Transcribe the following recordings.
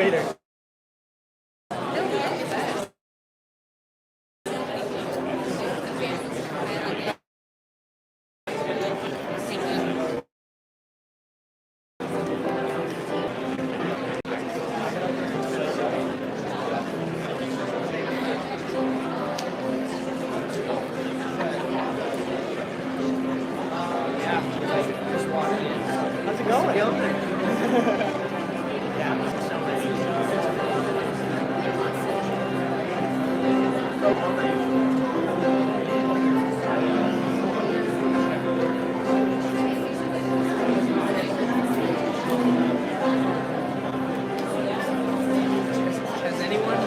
Later. How's it going? Has anyone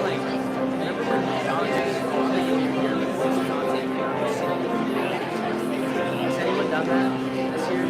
remember when John has anyone done that this year?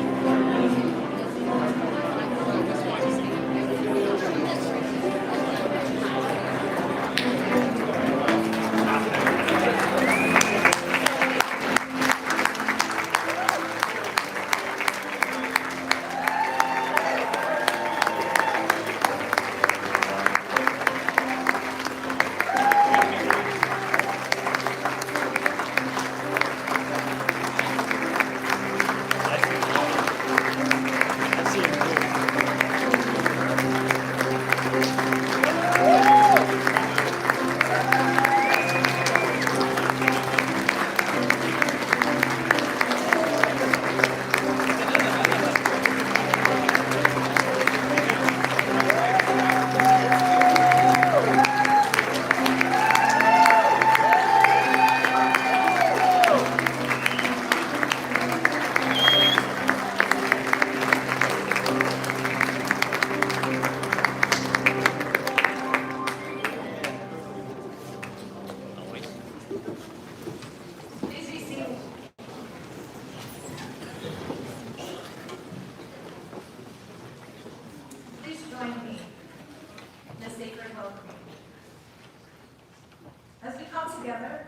As we come together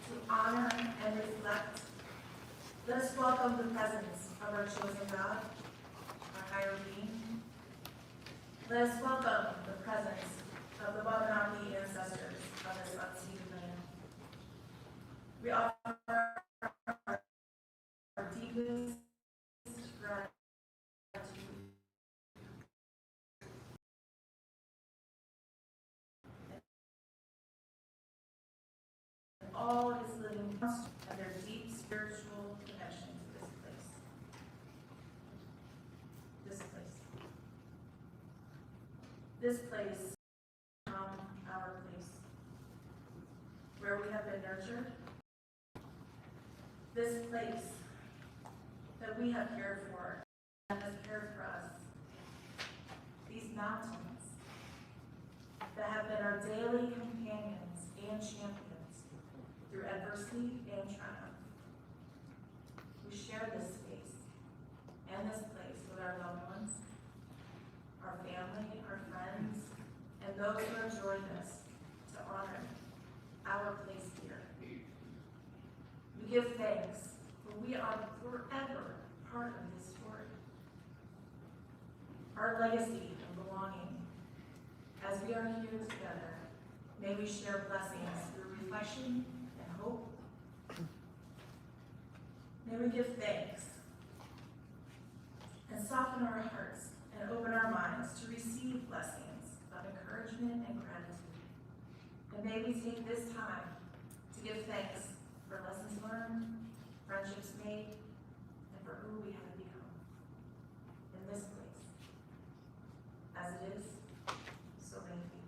to honor and reflect, let us welcome the presence of our chosen God, our higher being. Let us welcome the presence of the Baccalaureate ancestors of this unceded land. We offer our deepest gratitude all his living and their deep spiritual connection to this place. This place, our place, where we have been nurtured. This place that we have cared for and has cared for us. These mountains that have been our daily companions and champions through adversity and triumph. We share this space and this place with our loved ones, our family, our friends, and those who have joined us to honor our place here. We give thanks, for we are forever part of this story. Our legacy and belonging, as we are here together, may we share blessings through reflection and hope. May we give thanks and soften soften our hearts and open our minds to receive blessings of encouragement and gratitude. And may we take this time to give thanks for lessons learned, friendships made, and for who we have become in this place. As it is, so may it be.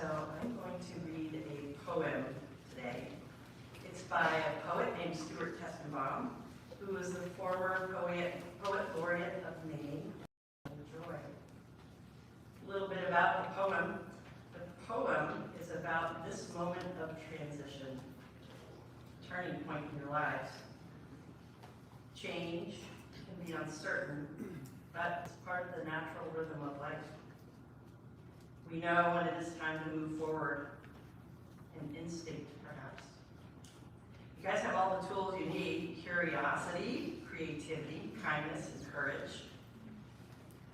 So I'm going lives. Change can be uncertain, but it's part of the natural rhythm of life. We know when it is time to move forward, an instinct perhaps. You guys have all the tools you need: curiosity, creativity, kindness, and courage.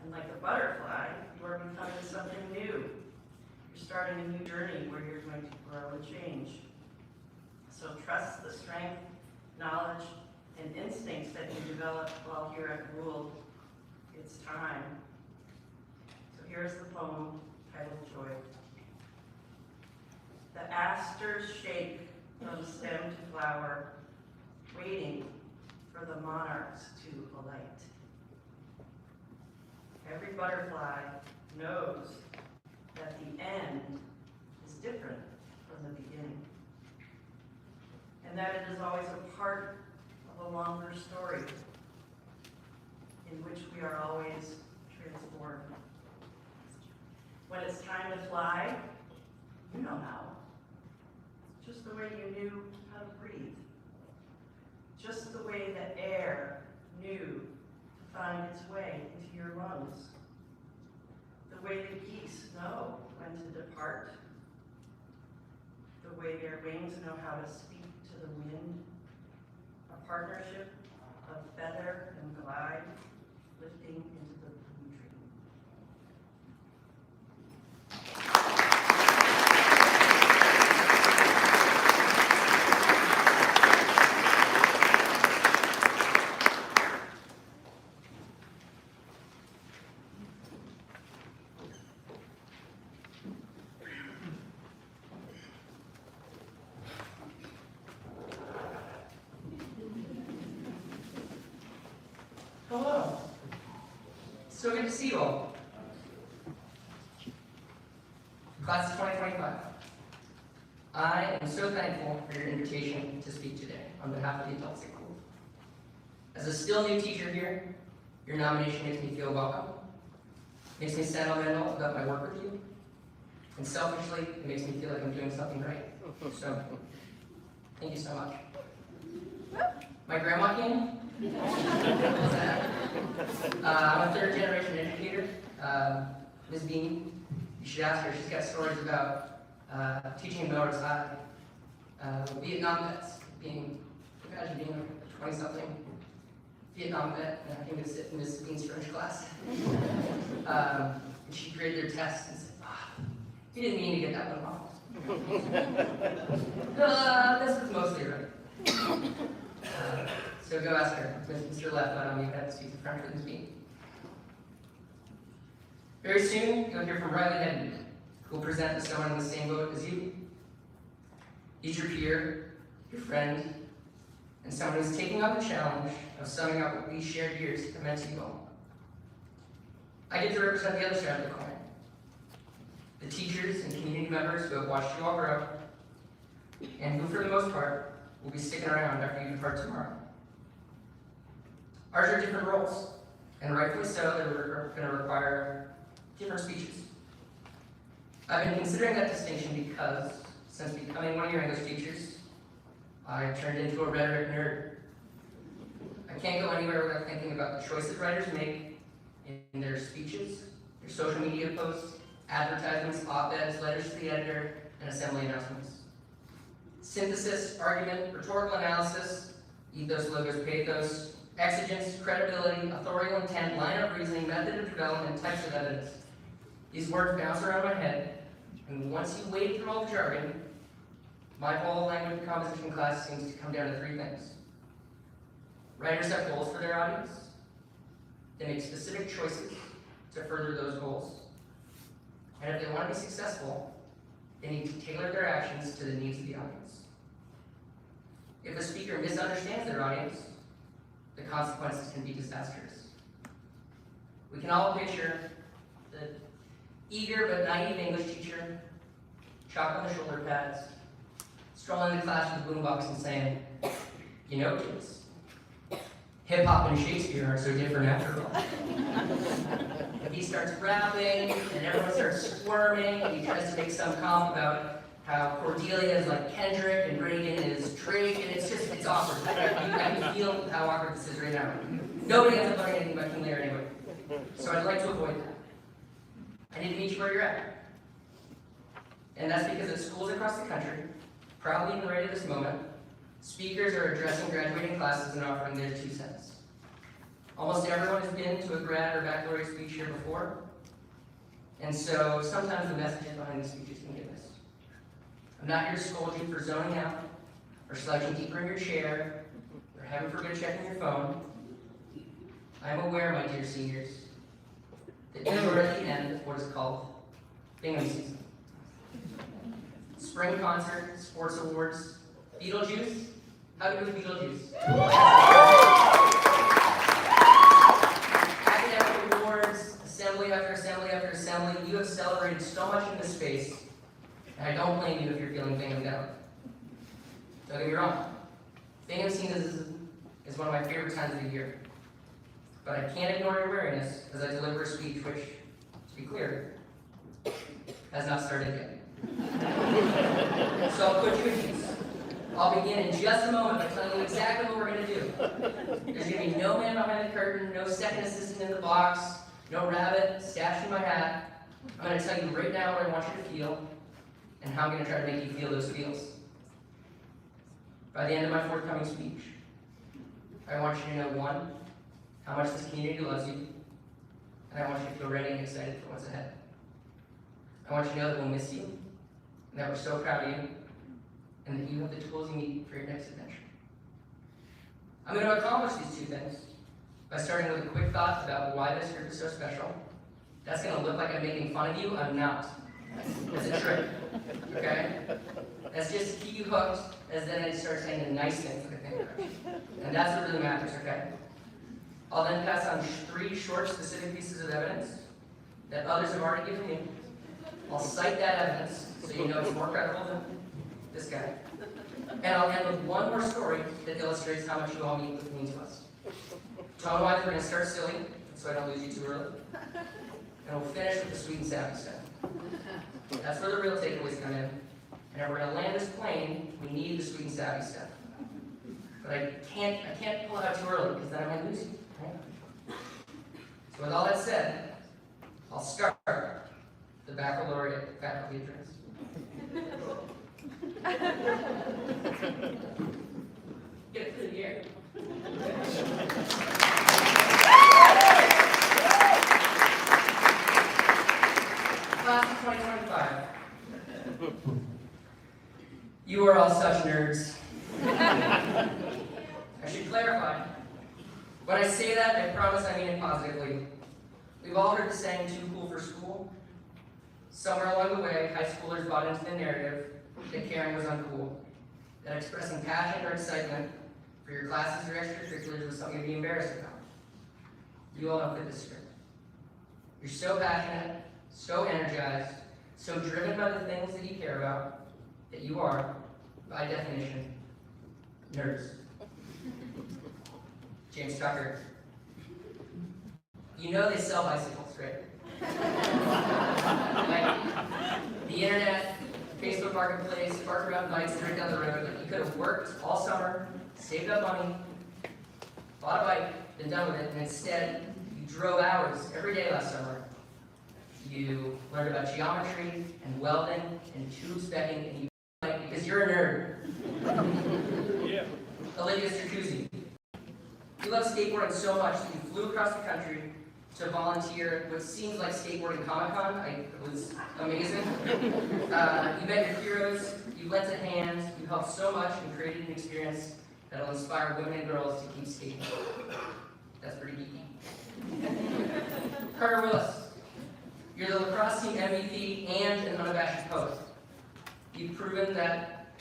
And like a butterfly, you are becoming something new. You're starting a new journey where you're going to grow and change. So trust the strength, knowledge, and instincts that you develop while here at Gould. It's time. So here's the poem titled Joy. The asters shake from stem to flower, waiting for the monarchs to alight. Every butterfly knows that the end is different from the beginning, and that it is always a part of a longer story in which we are always transformed. When it's time to fly, you know how. Just the way you knew how to breathe. Just the way that air knew to find its way into your lungs. The way the geese know when to depart. The way their wings know how to speak to the wind. A partnership of feather and glide, lifting into the blue dream. Hello. So good to see you all. Class of 2025. I am so thankful for your invitation to speak today on behalf of the adults at Gould. As a still new teacher here, your nomination makes me feel welcome, makes me sentimental about my work with you, and selfishly, it makes me feel like I'm doing something right. So, thank you so much. My grandma came. I'm a third generation educator. Ms. Bean, you should ask her. She's got stories about teaching in Melrose High. Vietnam vets, imagine being a 20-something Vietnam vet and having to sit in Ms. Bean's French class. And she graded their tests and said, you didn't mean to get that one wrong. This was mostly right. So go ask her. Mr. Left on you had to speak to French with Ms. Bean. Very soon, you'll hear from Riley Hedden, who will present to someone in the same boat as you. He's your peer, your friend, and someone who's taking up the challenge of summing up what these shared years have meant to you all. I get to represent the other side of the coin. The teachers and community members who have watched you all grow, and who, for the most part, will be sticking around after you depart tomorrow. Ours are different roles, and rightfully so, they're going to require different speeches. I've been considering that distinction because, since becoming one of your English teachers, I turned into a rhetoric nerd. I can't go anywhere without thinking about the choices writers make in their speeches, their social media posts, advertisements, op-eds, letters to the editor, and assembly announcements. Synthesis, argument, rhetorical analysis, ethos, logos, pathos, exigence, credibility, authorial intent, line of reasoning, method of development, types of evidence. These words bounce around my head, and once you wade through all the jargon, my whole language and composition class seems to come down to three things. Writers have goals for their audience. They make specific choices to further those goals. And if they want to be successful, they need to tailor their actions to the needs of the audience. If a speaker misunderstands their audience, the consequences can be disastrous. We can all picture the eager but naive English teacher, chalk on the shoulder pads, strolling into class with a boombox and saying, you know, kids, hip-hop and Shakespeare aren't so different after all. He starts rapping, and everyone starts squirming, and he tries to make some comment about how Cordelia is like Kendrick and Reagan is Drake, and it's awkward. I can feel how awkward this is right now. Nobody ends up learning anything about Kinley anyway. So I'd like to avoid that. I need to meet you where you're at. And that's because at schools across the country, probably even right at this moment, speakers are addressing graduating classes and offering their 2 cents. Almost everyone has been to a grad or baccalaureate speech here before, and so sometimes the messages behind the speeches can get missed. I'm not here to scold you for zoning out, or slouching deeper in your chair, or heaven forbid checking your phone. I am aware, my dear seniors, that you are at the end of what is called bingham season. Spring concert, sports awards, Beetlejuice. How do you do with Beetlejuice? Academic awards, assembly after assembly after assembly. You have celebrated so much in this space, and I don't blame you if you're feeling bingham down. Don't get me wrong. Bingham season is one of my favorite times of the year. But I can't ignore your wariness as I deliver a speech which, to be clear, has not started yet. So I'll put you at ease. I'll begin in just a moment by telling you exactly what we're going to do. There's going to be no man behind the curtain, no second assistant in the box, no rabbit stashed in my hat. I'm going to tell you right now what I want you to feel and how I'm going to try to make you feel those feels. By the end of my forthcoming speech, I want you to know, 1, how much this community loves you, and I want you to feel ready and excited for what's ahead. I want you to know that we'll miss you, and that we're so proud of you, and that you have the tools you need for your next adventure. I'm going to accomplish these 2 things by starting with a quick thought about why this group is so special. That's going to look like I'm making fun of you. I'm not. It's a trick, okay? That's just to keep you hooked, as then I start saying the nice things that I think are. And that's what really matters, okay? I'll then pass on 3 short, specific pieces of evidence that others have already given you. I'll cite that evidence so you know it's more credible than this guy. And I'll end with 1 more story that illustrates how much you all mean to us. Tone-wise, we're going to start silly, so I don't lose you too early. And we'll finish with the sweet and savvy stuff. That's where the real takeaways come in. And if we're going to land this plane, we need the sweet and savvy stuff. But I can't pull it out too early, because then I might lose you. Right? So with all that said, I'll start the baccalaureate faculty address. Get it through the air. Class of 2025. You are all such nerds. I should clarify. When I say that, I promise I mean it positively. We've all heard the saying, too cool for school. Somewhere along the way, high schoolers bought into the narrative that caring was uncool, that expressing passion or excitement for your classes or extracurriculars was something to be embarrassed about. You all don't fit this script. You're so passionate, so energized, so driven by the things that you care about, that you are, by definition, nerds. James Tucker. You know they sell bicycles, right? Like, the internet, Facebook Marketplace, park around bikes right down the road. Like, you could have worked all summer, saved up money, bought a bike, been done with it, and instead, you drove hours every day last summer. You learned about geometry and welding and tube specking, and you like because you're a nerd. Yeah. Olivia Stracuzzi. You love skateboarding so much that you flew across the country to volunteer at what seems like skateboarding Comic-Con. It was amazing. You met your heroes, you lent a hand, you helped so much and created an experience that will inspire women and girls to keep skating. That's pretty geeky. Carter Willis. You're the lacrosse team MVP and an unabashed poet. You've proven that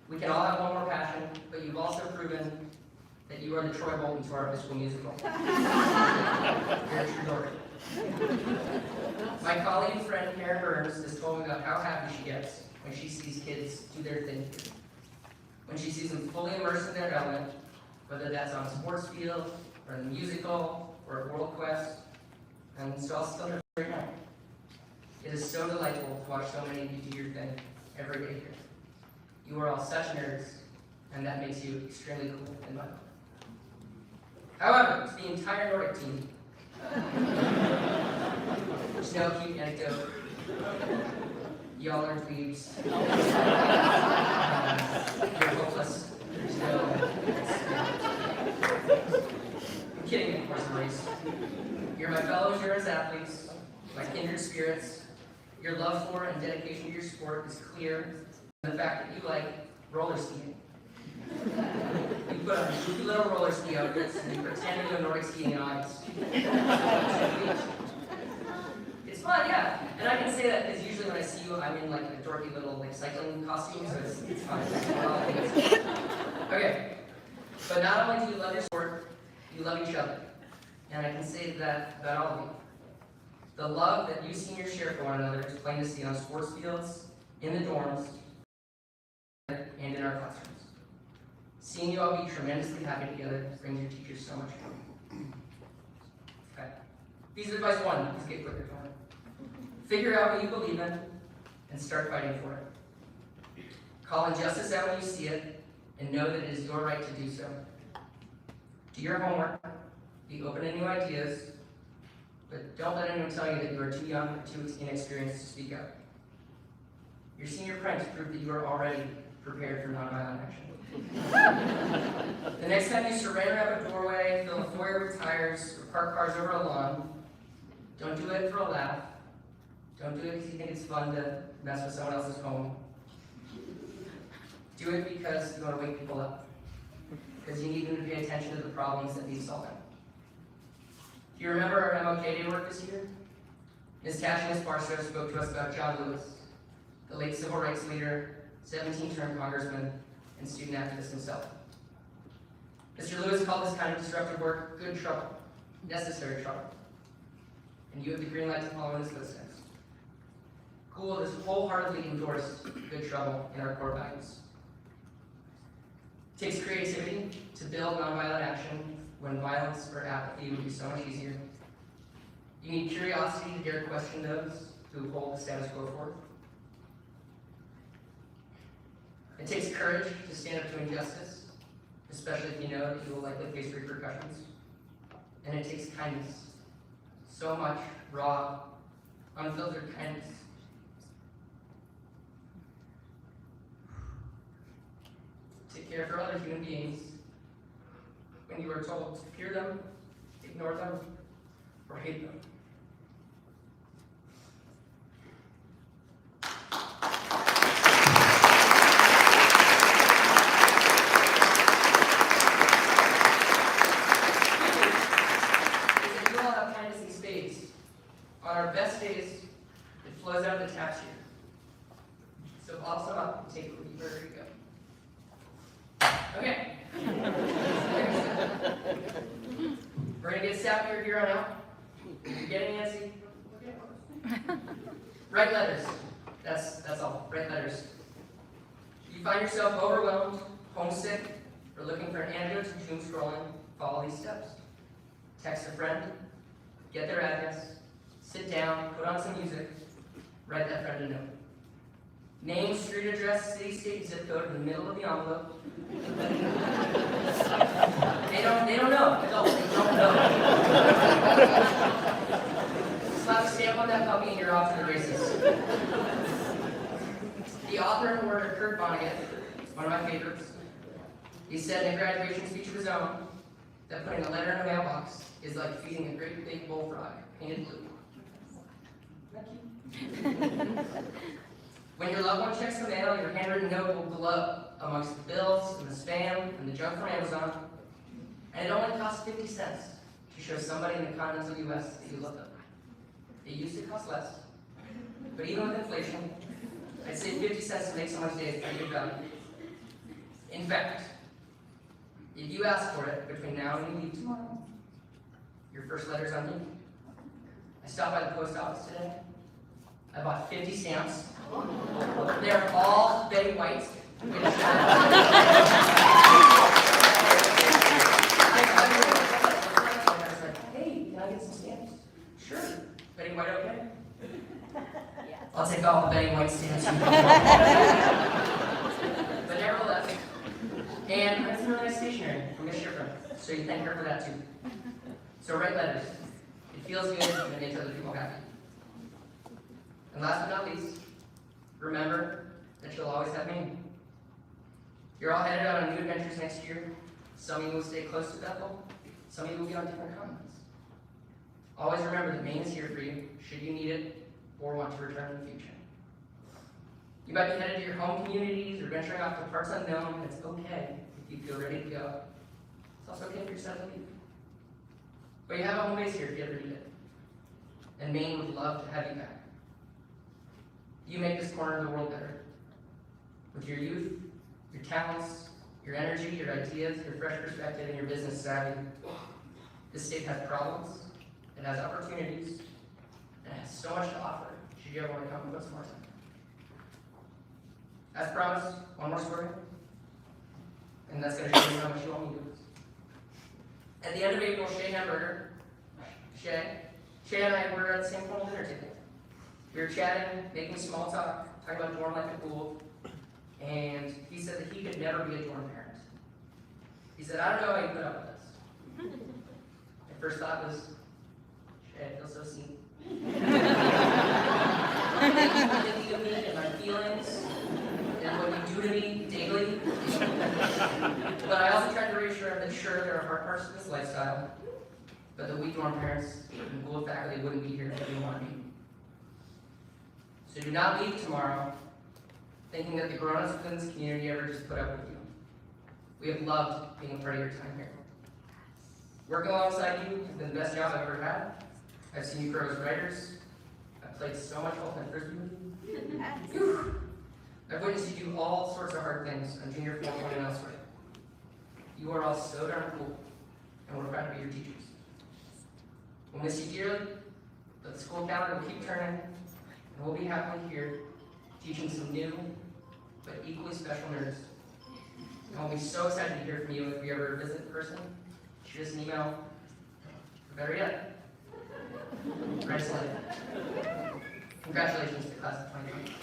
we can all have one more passion, but you've also proven that you are the Troy Bolton to our high school musical. You're a true dork. My colleague and friend Karen Burns has told me about how happy she gets when she sees kids do their thing. When she sees them fully immersed in their element, whether that's on a sports field, or in a musical, or a world quest. And so I'll still never right now. It is so delightful to watch so many of you do your thing, every day here. You are all such nerds, and that makes you extremely cool in my book. However, to the entire Nordic team, just no cute anecdote. Y'all are dweebs. You're hopeless. There's no. I'm kidding, of course, Maurice. You're my fellow endurance athletes, my kindred spirits. Your love for and dedication to your sport is clear. The fact that you like roller skiing. You put on 2 little roller ski outfits and you pretend to go Nordic skiing in August. It's fun, yeah. And I can say that because usually when I see you, I'm in like a dorky little like cycling costume, so it's fun. Okay. But not only do you love your sport, you love each other. And I can say that about all of you. The love that you seniors share for one another is plain to see on sports fields, in the dorms, and in our classrooms. Seeing you all be tremendously happy together brings your teachers so much joy. Okay. Piece of advice 1, please get quicker. Figure out what you believe in and start fighting for it. Call injustice out when you see it and know that it is your right to do so. Do your homework, be open to new ideas, but don't let anyone tell you that you are too young or too inexperienced to speak out. Your senior pranks prove that you are already prepared for nonviolent action. The next time you surrender up a doorway, fill a foyer with tires, or park cars over a lawn, don't do it for a laugh. Don't do it because you think it's fun to mess with someone else's home. Do it because you want to wake people up. Because you need them to pay attention to the problems that need solving. Do you remember our MLK Day work this year? Ms. Cash and Ms. Barstow spoke to us about John Lewis, the late civil rights leader, 17-term congressman, and student activist himself. Mr. Lewis called this kind of disruptive work good trouble, necessary trouble. And you have the green light to follow in his footsteps. Gould has wholeheartedly endorsed good trouble in our core values. It takes creativity to build nonviolent action when violence or apathy would be so much easier. You need curiosity to dare question those who hold the status quo forward. It takes courage to stand up to injustice, especially if you know that you will likely face repercussions. And it takes kindness. So much raw, unfiltered kindness. To care for other human beings when you are told to fear them, ignore them, or hate them. On our best days, it flows out of the taps here. So bottle some up and take it with you wherever you go. Okay. We're gonna get sappier here on out. You're getting antsy? Write letters. That's all. Write letters. If you find yourself overwhelmed, homesick, or looking for an antidote to doom scrolling, follow these steps. Text a friend, get their address, sit down, put on some music, write that friend a note. Name, street address, city, state, zip code in the middle of the envelope. They don't know. Adults, they don't know. Slap a stamp on that puppy and you're off to the races. The author and writer Kurt Vonnegut, one of my favorites, he said in a graduation speech of his own that putting a letter in a mailbox is like feeding a great big bullfrog painted blue. When your loved one checks the mail, your handwritten note will glow up amongst the bills and the spam and the junk from Amazon, and it only costs 50 cents to show somebody in the continental U.S. that you love them. It used to cost less, but even with inflation, I'd say 50 cents to make someone's day is pretty good value. In fact, if you ask for it between now and you leave tomorrow, your first letter's on me. I stopped by the post office today. I bought 50 stamps. They're all Betty White. I was like, hey, can I get some stamps? Sure. Betty White, okay? I'll take all the Betty White stamps. But nevertheless, and that's some really nice stationery from Miss Schiffer, so you thank her for that too. So write letters. It feels good and it makes other people happy. And last but not least, remember that you'll always have me. You're all headed out on new adventures next year. Some of you will stay close to Bethel. Some of you will be on different continents. Always remember that Maine is here for you, should you need it or want to return in the future. You might be headed to your home communities or venturing off to parts unknown, and it's okay if you feel ready to go. It's also okay if you're sad to leave. But you have a home base here if you ever need it. And Maine would love to have you back. You make this corner of the world better. With your youth, your talents, your energy, your ideas, your fresh perspective, and your business savvy. This state has problems, it has opportunities, and it has so much to offer, should you ever want to come and put some more time. As promised, one more story, and that's going to show you how much you all need us. At the end of April, Shay and I were at the same formal dinner table. We were chatting, making small talk, talking about dorm life at Gould, and he said that he could never be a dorm parent. He said, I don't know how you put up with this. My first thought was, Shay, I feel so seen. Thinking of me and my feelings, and what you do to me daily. But I also tried to reassure him that sure, there are hard parts to this lifestyle, but that we dorm parents and Gould faculty wouldn't be here if we didn't want to be. So do not leave tomorrow thinking that the grown-ups within this community ever just put up with you. We have loved being a part of your time here. Working alongside you has been the best job I've ever had. I've seen you grow as writers. I've played so much ultimate frisbee with you. I've witnessed you do all sorts of hard things on junior 4.0 and elsewhere. You are all so darn cool, and we're proud to be your teachers. We'll miss you dearly, but the school calendar will keep turning, and we'll be happily here teaching some new but equally special nerds. And we'll be so excited to hear from you if we ever visit in person. Shoot us an email, or better yet, write us a letter. Congratulations to the class of 2020.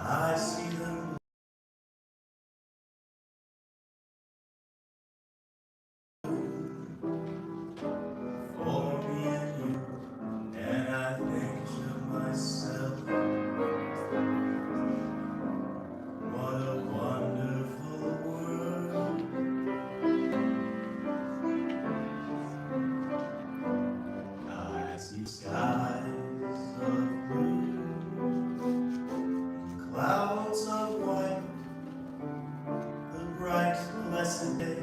I see them for me and you, and I think to myself, what a wonderful world. I see skies of blue, clouds of white, the bright, blessed day,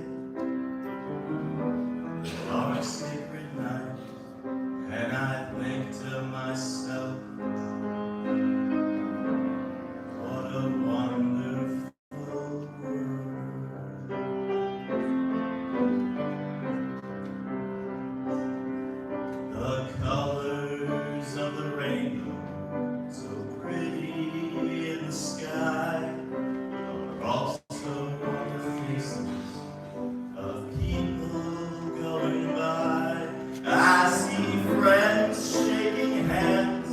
the dark, sacred night, and I think to myself, what a wonderful world. The colors of the rainbow, so pretty in the sky, are also on the faces of people going by. I see friends shaking hands,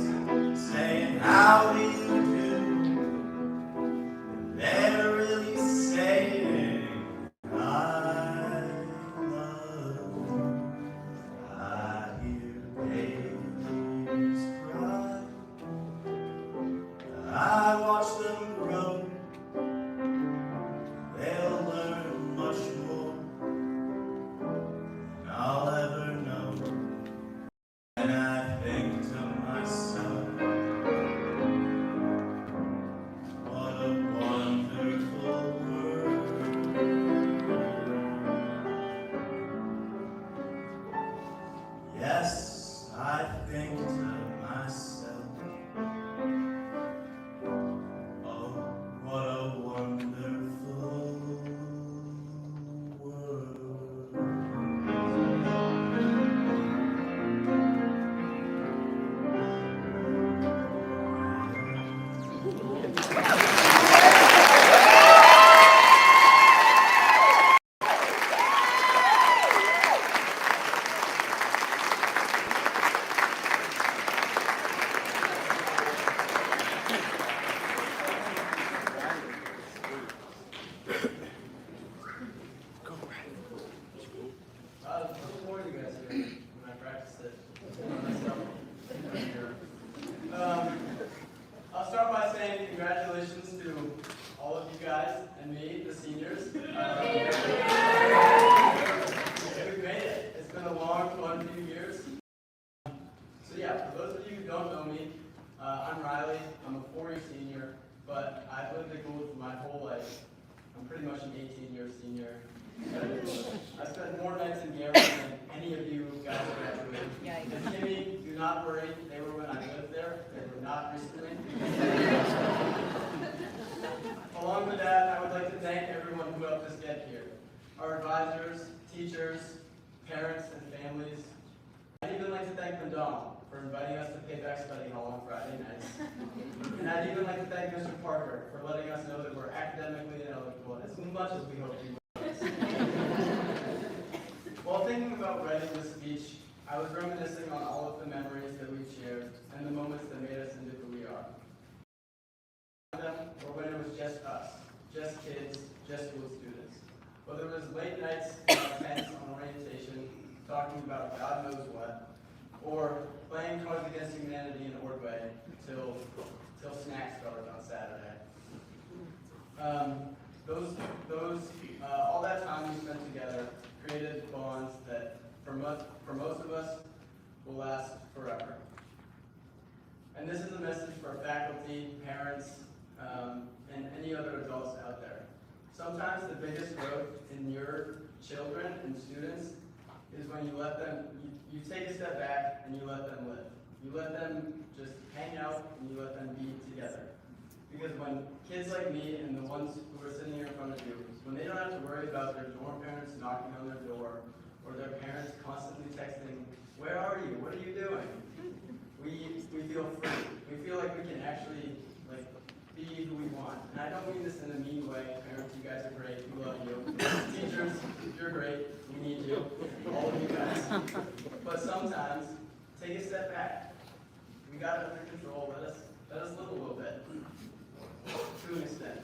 watch them grow, they'll learn much more than I'll ever know. And I think to myself, what a wonderful world. Yes, I think to myself, oh, what a wonderful world. Before you guys here, when I practiced it myself. I'll start by saying congratulations to all of you guys and me, the seniors. We've made it. It's been a long, fun few years. So yeah, for those of you who don't know me, I'm Riley. I'm a 4-year senior, but I've lived at Gould for my whole life. I'm pretty much an 18-year senior. I spent more nights in Gary than any of you guys graduated. And Kimmy, do not worry, they were when I lived there. They were not recently. Along with that, I would like to thank everyone who helped us get here. Our advisors, teachers, parents, and families. I'd even like to thank Madame for inviting us to payback study hall on Friday nights. And I'd even like to thank Mr. Parker for letting us know that we're academically ineligible as much as we hope we will. While thinking about writing this speech, I was reminiscing on all of the memories that we've shared and the moments that made us into who we are. Or when it was just us, just kids, just school students. Whether it was late nights in our tents on orientation, talking about God knows what, or playing Cards Against Humanity in Ordway till snacks started on Saturday. All that time we spent together created bonds that, for most of us, will last forever. And this is a message for faculty, parents, and any other adults out there. Sometimes the biggest growth in your children and students is when you let them, you take a step back and you let them live. You let them just hang out and you let them be together. Because when kids like me and the ones who are sitting here in front of you, when they don't have to worry about their dorm parents knocking on their door or their parents constantly texting, "Where are you? What are you doing?" We feel free. We feel like we can actually be who we want. And I don't mean this in a mean way. Parents, you guys are great. We love you. Teachers, you're great. We need you. All of you guys. But sometimes, take a step back. We got it under control. Let us live a little bit. To an extent.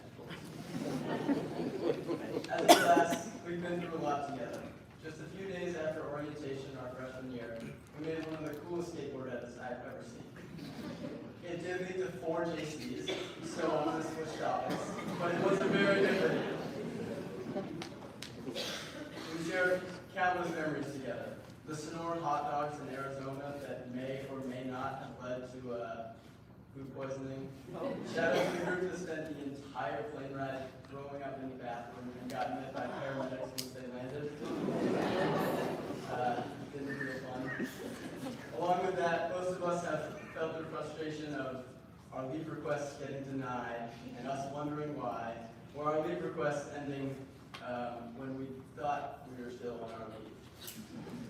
As a class, we've been through a lot together. Just a few days after orientation our freshman year, we made one of the coolest skateboard edits I've ever seen. It did lead to 4 JCs, so I'm going to switch topics, but it was a very different year. We shared countless memories together. The Sonora hot dogs in Arizona that may or may not have led to food poisoning. Shout out to the group that spent the entire plane ride throwing up in the bathroom and got met by paramedics once they landed. Didn't feel fun. Along with that, most of us have felt the frustration of our leave requests getting denied and us wondering why, or our leave requests ending when we thought we were still on our leave.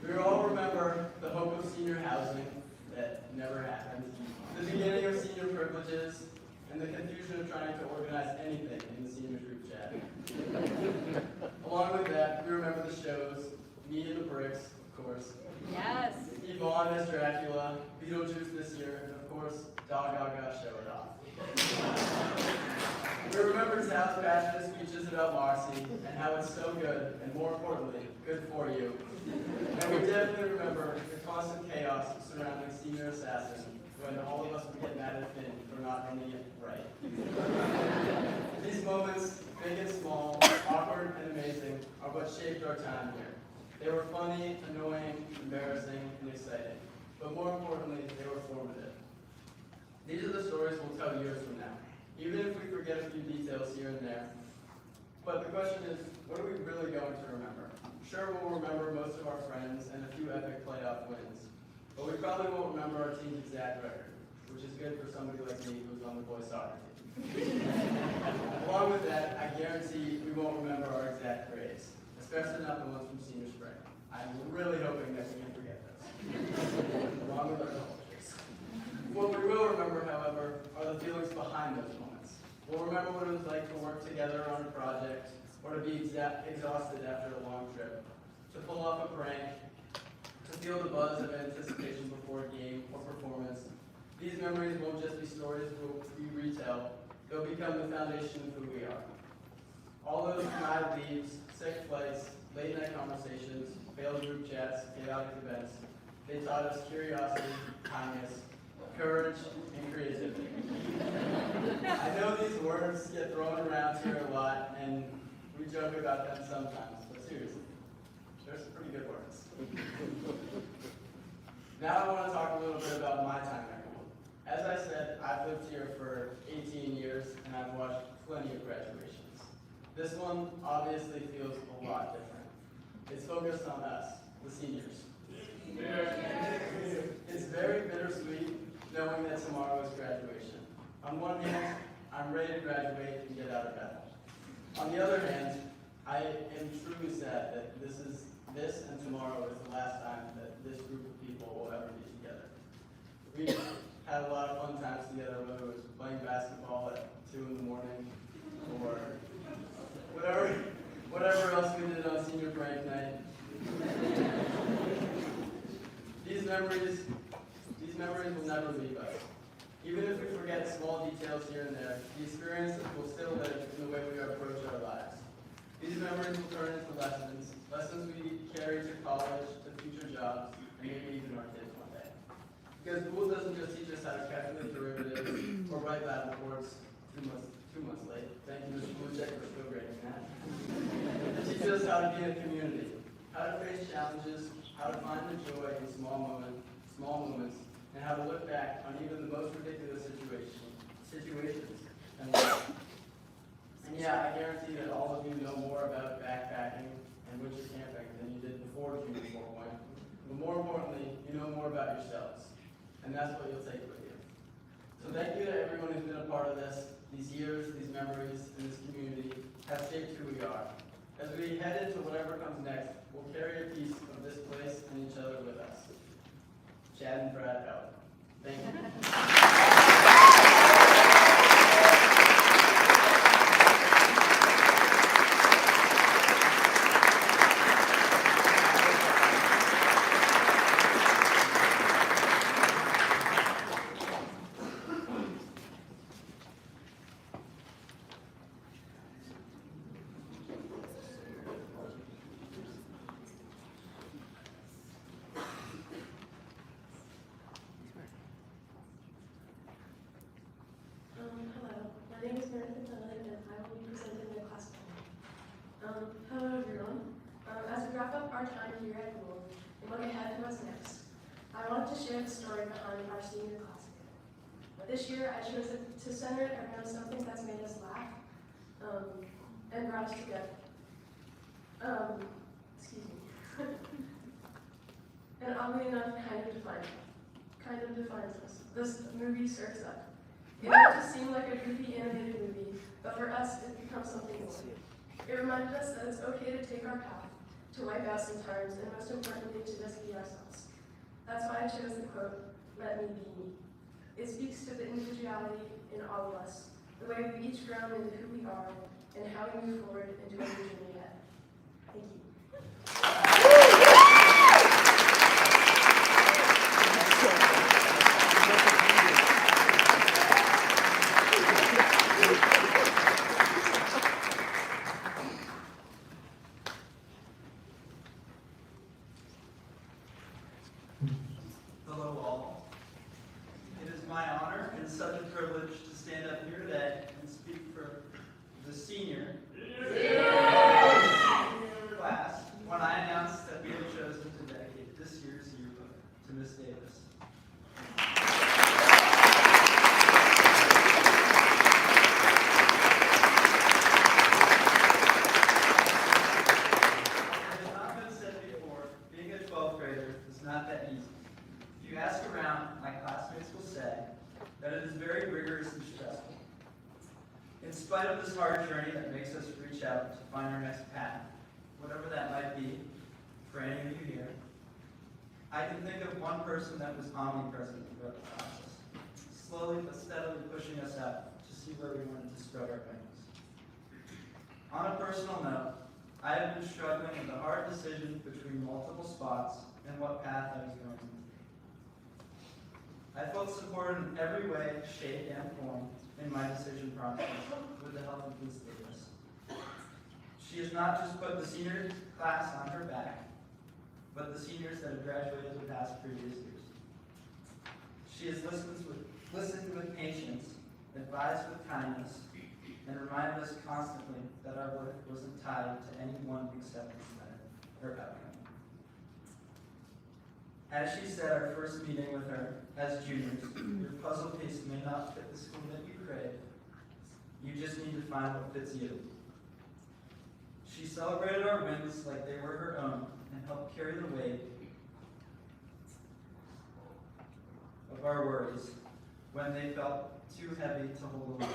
We all remember the hope of senior housing that never happened, the beginning of senior privileges, and the confusion of trying to organize anything in the seniors group chat. Along with that, we remember the shows, Me and the Bricks, of course. Yes. Yvonne as Dracula, Beetlejuice this year, and of course, Dog Gaga Show It Off. We remember Sal's passionate speeches about Marcy and how it's so good, and more importantly, good for you. And we definitely remember the constant chaos surrounding Senior Assassin when all of us would get mad at Finn for not ending it right. These moments, big and small, awkward and amazing, are what shaped our time here. They were funny, annoying, embarrassing, and exciting. But more importantly, they were formative. These are the stories we'll tell years from now, even if we forget a few details here and there. But the question is, what are we really going to remember? Sure, we'll remember most of our friends and a few epic playoff wins, but we probably won't remember our team's exact record, which is good for somebody like me who's on the boys' soccer team. Along with that, I guarantee we won't remember our exact grades, especially not the ones from senior spring. I'm really hoping that we can forget those, along with our cultures. What we will remember, however, are the feelings behind those moments. We'll remember what it was like to work together on a project, or to be exhausted after a long trip, to pull off a prank, to feel the buzz of anticipation before a game or performance. These memories won't just be stories we retell, they'll become the foundation of who we are. All those denied leaves, sick flights, late night conversations, failed group chats, chaotic events, they taught us curiosity, kindness, courage, and creativity. I know these words get thrown around here a lot, and we joke about them sometimes, but seriously, they're some pretty good words. Now I want to talk a little bit about my time at Gould. As I said, I've lived here for 18 years, and I've watched plenty of graduations. This one obviously feels a lot different. It's focused on us, the seniors. It's very bittersweet knowing that tomorrow is graduation. On one hand, I'm ready to graduate and get out of bed. On the other hand, I am truly sad that this and tomorrow is the last time that this group of people will ever be together. We had a lot of fun times together, whether it was playing basketball at 2 in the morning or whatever else we did on senior prank night. These memories will never leave us. Even if we forget small details here and there, the experiences will still live in the way we approach our lives. These memories will turn into lessons we carry to college, to future jobs, and maybe even our kids one day. Because Gould doesn't just teach us how to calculate derivatives or write lab reports 2 months late. Thank you, Mr. Blucheck, for still grading that. It teaches us how to be in a community, how to face challenges, how to find the joy in small moments, and how to look back on even the most ridiculous situations and life. And yeah, I guarantee that all of you know more about backpacking and winter camping than you did before June 4 point. But more importantly, you know more about yourselves. And that's what you'll take with you. So thank you to everyone who's been a part of this. These years, these memories, and this community have shaped who we are. As we head into whatever comes next, we'll carry a piece of this place and each other with us. Chad and Brad out. Thank you. Hello everyone. As we wrap up our time here at Gould and look ahead to what's next, I wanted to share the story behind our senior classic. This year I chose to center it around something that's made us laugh and brought us together. Excuse me. And oddly enough, kind of defines us. This movie Surf's Up. It might just seem like a goofy animated movie, but for us it becomes something more. It reminded us that it's okay to take our path, to wipe out sometimes, and most importantly, to just be ourselves. That's why I chose the quote, "Let me be me." It speaks to the individuality in all of us, the way we've each grown into who we are, and how we move forward into a new journey ahead. Thank you. it's such a privilege to stand up here today and speak for the senior class when I announced that we have chosen to dedicate this year's yearbook to Miss Davis. It has not been said before, being a 12th grader is not that easy. If you ask around, my classmates will say that it is very rigorous and stressful. In spite of this hard journey that makes us reach out to find our next path, whatever that might be, for any of you here, I can think of one person that was omnipresent throughout the process, slowly but steadily pushing us out to see where we wanted to spread our wings. On a personal note, I have been struggling with a hard decision between multiple spots and what path I was going to take. I felt supported in every way, shape, and form in my decision process with the help of Ms. Davis. She has not just put the senior class on her back, but the seniors that have graduated the past previous years. She has listened with patience, advised with kindness, and reminded us constantly that our worth wasn't tied to any one acceptance letter or outcome. As she said, our first meeting with her as juniors, your puzzle piece may not fit the school that you crave. You just need to find what fits you. She celebrated our wins like they were her own and helped carry the weight of our worries when they felt too heavy to hold alone.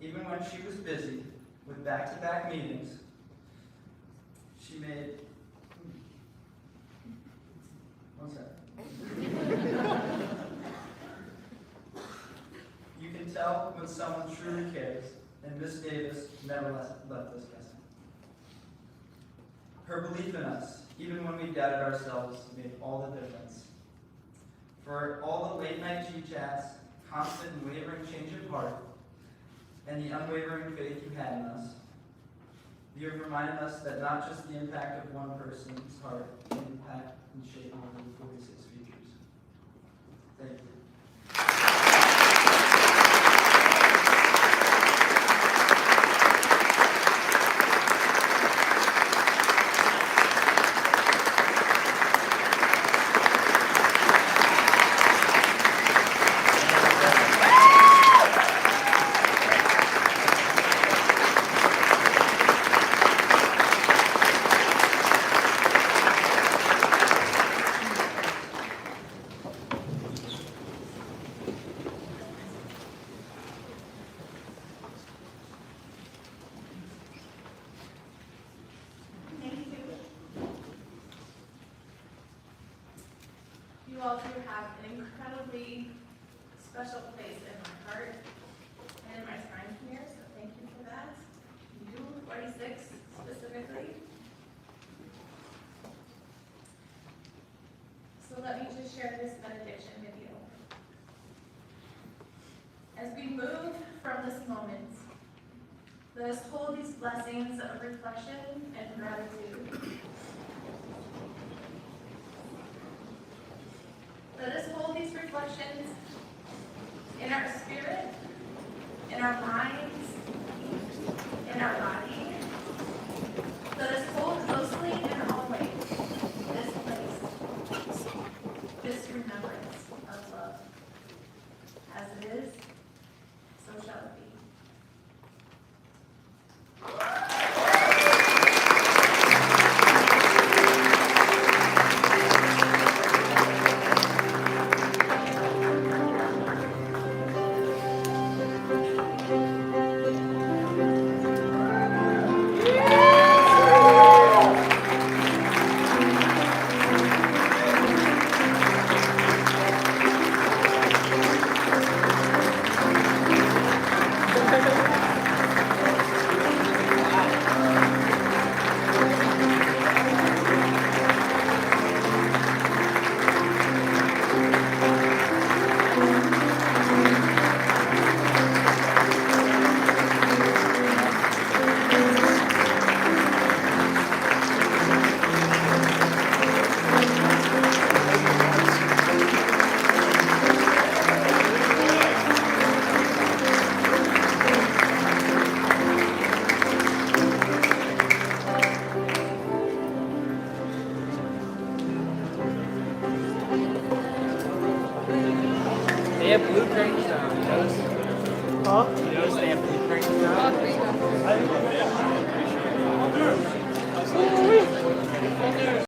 Even when she was busy with back-to-back meetings, she made... One second. You can tell when someone truly cares, and Miss Davis never left us guessing. Her belief in us, even when we doubted ourselves, made all the difference. For all the late-night G-chats, constant and wavering change of heart, and the unwavering faith you had in us, you have reminded us that not just the impact of one person's heart can impact and shape more than 46 futures. Thank you. You all do have an incredibly special place in my heart and in my time here, so thank you for that. You, 46 specifically. So let me just share this benediction with you. As we move from this moment, let us hold these blessings of reflection and gratitude. Let us hold these reflections in our spirit, in our minds, in our body. Let us hold closely and always this place, this remembrance of love. As it is, so shall it be. They have blueprints now. You notice? Huh? You notice they have blueprints now?